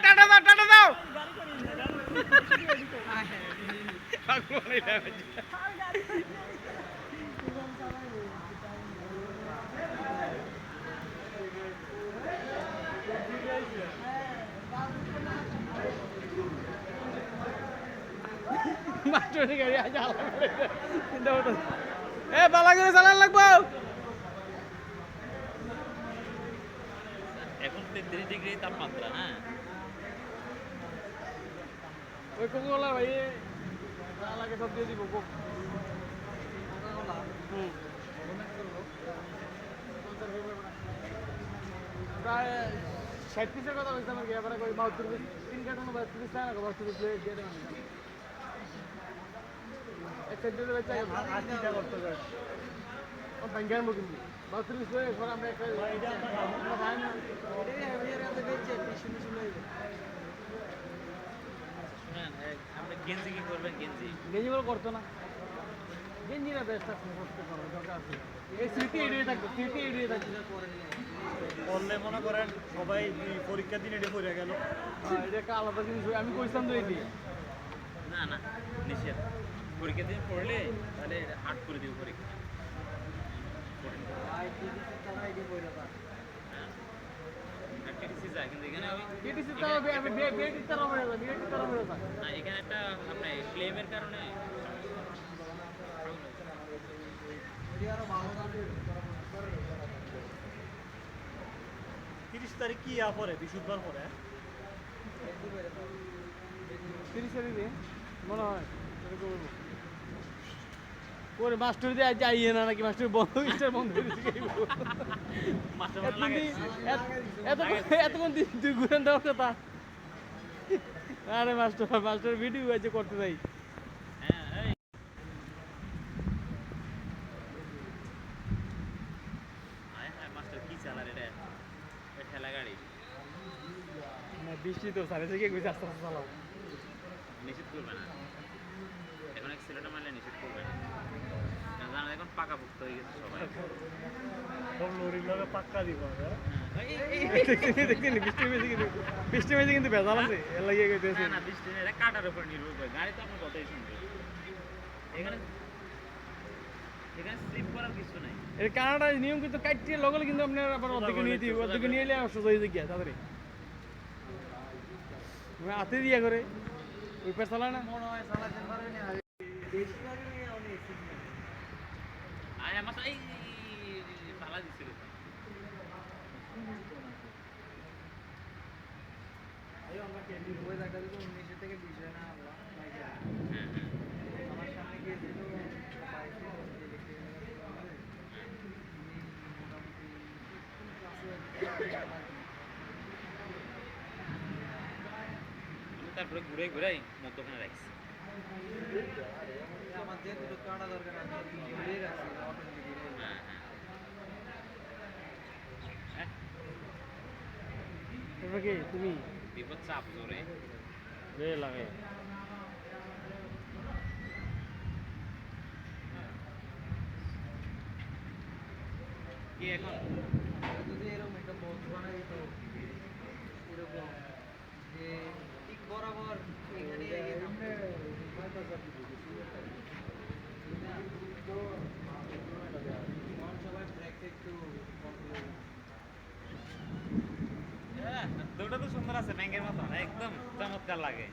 Tata দাও tata দাও মাস্টারের গাড়ি আজ এ বালা করে চালান লাগবো এখন 33 ডিগ্রি তাপমাত্রা। হ্যাঁ, ওই কোকোলা ভাই লাগে সব দিয়ে দিব কোক প্রায় 60 কথা বলছিলাম আর কি এবারে ওই 72 পিস 3 কার্টন 32 টাকা 72 প্লেট দিয়ে দেবেন একটা দিয়ে দেবে চাই 80 টাকা করতে হবে ও ভাঙ্গার মতো কিন্তু 32 প্লেট এখন আমরা একটা আমরা খাই না এর কাছে বেচে পিছনে শুনে শুনেন আপনি গেঞ্জি কি করবেন? গেঞ্জি গেঞ্জিগুলো করতো না গেঞ্জিটা বেস্ট আছে করতে পারো দরকার আছে এই স্মৃতি এড়িয়ে থাকবে স্মৃতি এড়িয়ে থাকবে করলে মনে করেন সবাই পরীক্ষার দিন এটা পড়ে গেল। এটা একটা আলাদা জিনিস আমি কইছিলাম তো এটি না না নিষেধ। পরীক্ষা দিন পড়লে তাহলে হার্ড করে দিব পরীক্ষা। যায় কিন্তু এখানে বিটিসি তাও বিটি তাও মেরে দাও বিটি তাও মেরে দাও না, এখানে একটা আপনার ক্লেমের কারণে 30 তারিখ কি পরে বৃহস্পতিবার পরে 30 তারিখে মনে হয় ওরে মাস্টার দিয়ে আজ যাইয়ে না নাকি মাস্টার বন্ধ স্টার বন্ধ করে এতক্ষণ তুই ঘুরেন দেওয়ার কথা আরে মাস্টার ভিডিও আছে করতে যাই মাস্টার কি চালার এটা ঠেলা গাড়ি বৃষ্টি তো সাড়ে থেকে গেছে আস্তে আস্তে চালাও নিষেধ করবে না এখন এক ছেলেটা মারলে নিষেধ করবে না কারণ এখন পাকা ভুক্ত হয়ে গেছে সবাই সব লরির লগে পাক্কা দিব বৃষ্টি মেঝে কিন্তু ভেজাল আছে এর লাগিয়ে গেছে না বৃষ্টি এটা কাটার উপর নির্ভর করে গাড়ি তো আপনার কথাই শুনবে এখানে এখানে স্লিপ করার কিছু নাই এর কানাডা নিয়ম কিন্তু কাটিয়ে লগলে কিন্তু আপনার আবার অর্ধেকে নিয়ে দিই অর্ধেকে নিয়ে এলে সোজা হয়ে গিয়া তাড়াতাড়ি হাতে দিয়া করে ওই পেট চালায় না মনে হয় চালাতে পারবে না আয় আমার এই পালা দিছিল আইও আমরা ক্যান্ডি বই দেখা দিল 19 থেকে 20 হয় না আমরা আমার সামনে গিয়েছিল 22 তারপরে ঘুরে ঘুরাই মধ্যখানে রাখছি আমার যে দুটো কাটা দরকার আছে ঘুরে রাখছি হ্যাঁ তোমরা কি তুমি বিপদ চাপ জোরে রে লাগে কি এখন যদি এরকম একটা বক্স বানাই তো এরকম যে ঠিক বরাবর এখানে সবাই ব্রেক একটু দুটো তো সুন্দর আছে ব্যাংকের মতো একদম চমৎকার লাগে